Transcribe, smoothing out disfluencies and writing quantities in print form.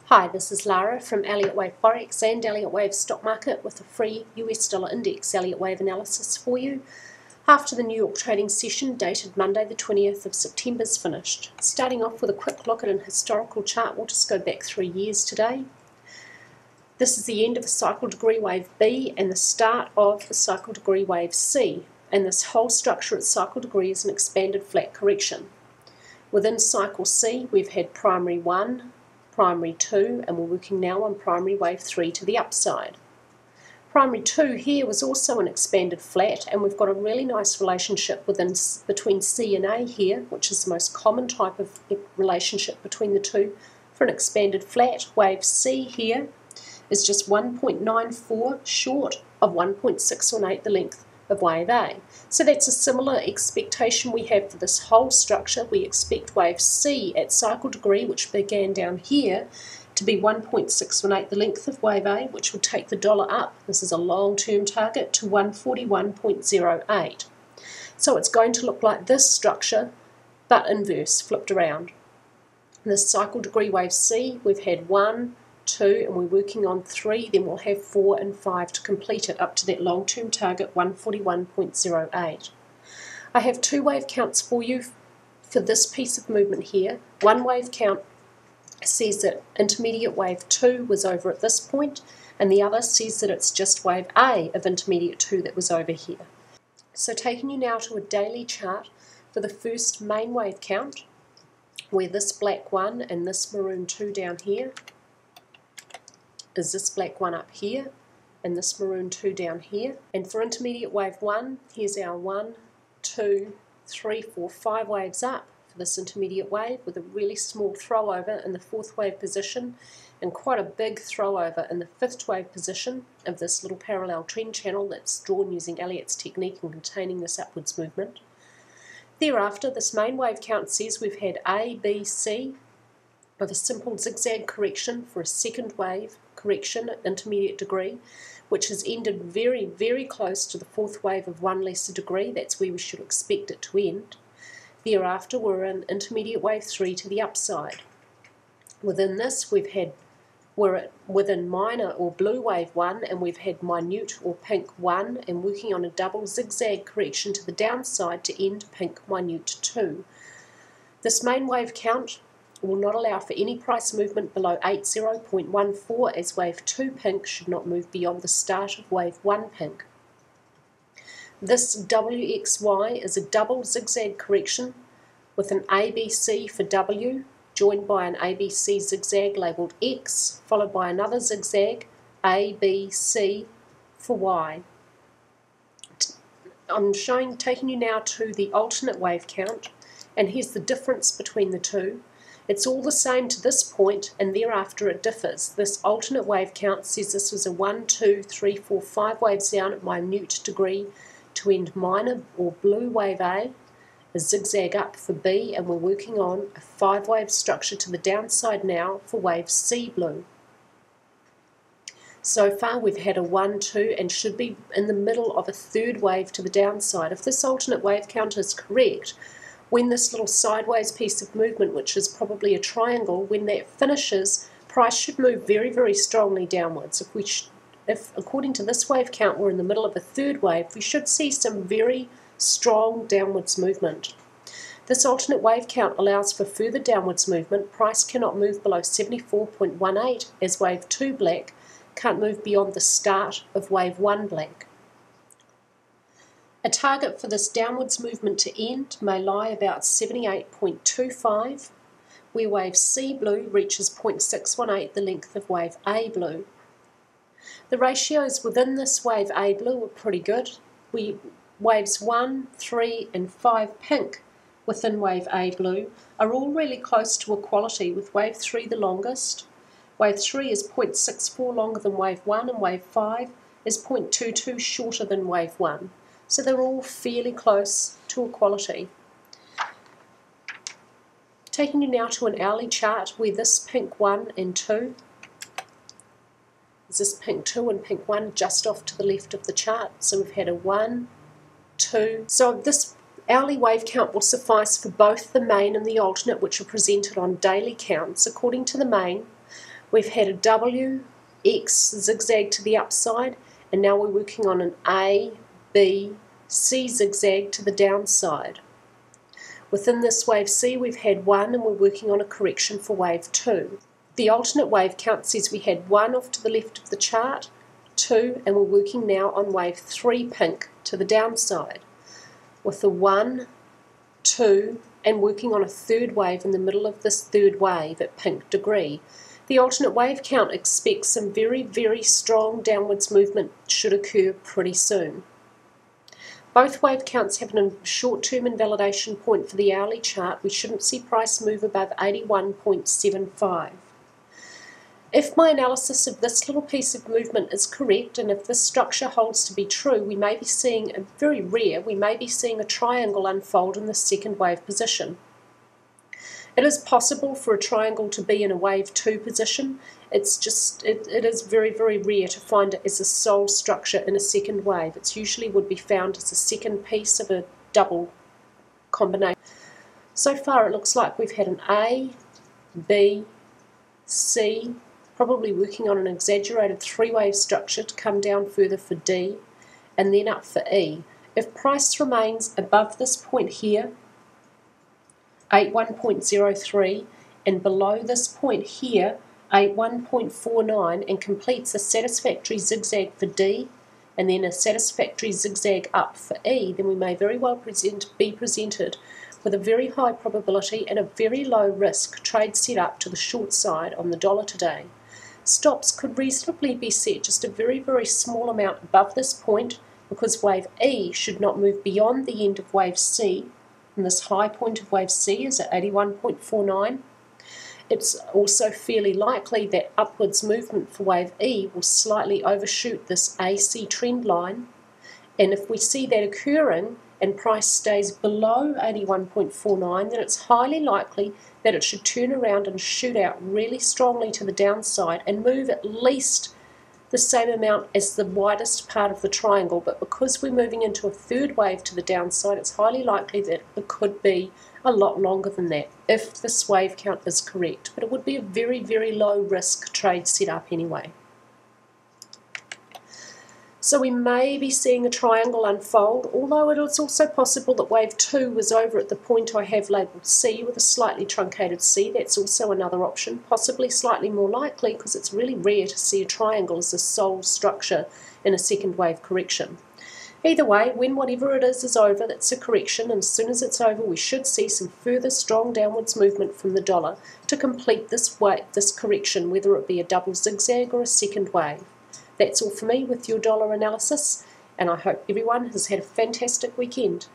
Hi, this is Lara from Elliott Wave Forex and Elliott Wave Stock Market with a free US dollar index Elliott Wave analysis for you after the New York trading session dated Monday the 20th of September is finished. Starting off with a quick look at an historical chart, we'll just go back 3 years today. This is the end of a cycle degree wave B and the start of the cycle degree wave C, and this whole structure at cycle degree is an expanded flat correction. Within cycle C we've had primary 1, primary 2, and we're working now on primary wave 3 to the upside. Primary 2 here was also an expanded flat, and we've got a really nice relationship between C and A here, which is the most common type of relationship between the two for an expanded flat. Wave C here is just 1.94 short of 1.618, the length of wave A. So that's a similar expectation we have for this whole structure. We expect wave C at cycle degree, which began down here, to be 1.618, the length of wave A, which would take the dollar up. This is a long-term target to 141.08. So it's going to look like this structure, but inverse, flipped around. This cycle degree wave C, we've had 1, 2, and we're working on 3, then we'll have 4 and 5 to complete it up to that long-term target 141.08. I have 2 wave counts for you for this piece of movement here. One wave count says that intermediate wave 2 was over at this point, and the other says that it's just wave A of intermediate 2 that was over here. So taking you now to a daily chart for the first main wave count, where this black 1 and this maroon 2 down here is this black 1 up here and this maroon 2 down here. And for intermediate wave 1, here's our 1, 2, 3, 4, 5 waves up for this intermediate wave, with a really small throw over in the 4th wave position and quite a big throw over in the 5th wave position of this little parallel trend channel that's drawn using Elliott's technique and containing this upwards movement. Thereafter, this main wave count says we've had A, B, C with a simple zigzag correction for a second wave correction at intermediate degree, which has ended very, very close to the 4th wave of 1 lesser degree. That's where we should expect it to end. Thereafter, we're in intermediate wave 3 to the upside. Within this, we're within minor or blue wave 1, and we've had minute or pink 1, and working on a double zigzag correction to the downside to end pink minute 2. This main wave count will not allow for any price movement below 80.14, as wave 2 pink should not move beyond the start of wave 1 pink. This WXY is a double zigzag correction with an ABC for W, joined by an ABC zigzag labelled X, followed by another zigzag ABC for Y. I'm taking you now to the alternate wave count, and here's the difference between the two. It's all the same to this point, and thereafter it differs. This alternate wave count says this was a 1, 2, 3, 4, 5 waves down at minute degree to end minor or blue wave A, a zigzag up for B, and we're working on a 5 wave structure to the downside now for wave C blue. So far we've had a 1, 2, and should be in the middle of a 3rd wave to the downside. If this alternate wave count is correct, when this little sideways piece of movement, which is probably a triangle, when that finishes, price should move very, very strongly downwards. If according to this wave count we're in the middle of a 3rd wave, we should see some very strong downwards movement. This alternate wave count allows for further downwards movement. Price cannot move below 74.18, as wave 2 black can't move beyond the start of wave 1 black. A target for this downwards movement to end may lie about 78.25, where wave C blue reaches 0.618, the length of wave A blue. The ratios within this wave A blue are pretty good. Waves 1, 3 and 5 pink within wave A blue are all really close to equality, with wave 3 the longest. Wave 3 is 0.64 longer than wave 1, and wave 5 is 0.22 shorter than wave 1. So they're all fairly close to equality. Taking you now to an hourly chart where this pink 1 and 2 is this pink 2 and pink 1 just off to the left of the chart. So we've had a 1, 2. So this hourly wave count will suffice for both the main and the alternate, which are presented on daily counts. According to the main, We've had a W, X zigzag to the upside, and now we're working on an A, B, C zigzag to the downside. Within this wave C, we've had 1, and we're working on a correction for wave 2. The alternate wave count says we had 1 off to the left of the chart, 2, and we're working now on wave 3 pink to the downside. With the 1, 2, and working on a third wave in the middle of this third wave at pink degree. The alternate wave count expects some very, very strong downwards movement should occur pretty soon. Both wave counts have a short-term invalidation point for the hourly chart. We shouldn't see price move above 81.75. If my analysis of this little piece of movement is correct, and if this structure holds to be true, we may be seeing, very rare, we may be seeing a triangle unfold in the second wave position. It is possible for a triangle to be in a wave 2 position. It is very, very rare to find it as a sole structure in a second wave. It usually would be found as a second piece of a double combination. So far it looks like we've had an A, B, C, probably working on an exaggerated 3-wave structure to come down further for D, and then up for E. If price remains above this point here, 81.03, and below this point here, 81.49, and completes a satisfactory zigzag for D, and then a satisfactory zigzag up for E, then we may very well be presented with a very high probability and a very low risk trade set up to the short side on the dollar today. Stops could reasonably be set just a very, very small amount above this point, because wave E should not move beyond the end of wave C, and this high point of wave C is at 81.49. It's also fairly likely that upwards movement for wave E will slightly overshoot this AC trend line, and if we see that occurring and price stays below 81.49, then it's highly likely that it should turn around and shoot out really strongly to the downside and move at least the same amount as the widest part of the triangle. But because we're moving into a third wave to the downside, it's highly likely that it could be a lot longer than that if this wave count is correct. But it would be a very, very low risk trade setup anyway. So we may be seeing a triangle unfold, although it is also possible that wave 2 was over at the point I have labelled C with a slightly truncated C. That's also another option, possibly slightly more likely because it's really rare to see a triangle as a sole structure in a second wave correction. Either way, when whatever it is over, that's a correction, and as soon as it's over we should see some further strong downwards movement from the dollar to complete this correction, whether it be a double zigzag or a second wave. That's all for me with your dollar analysis, and I hope everyone has had a fantastic weekend.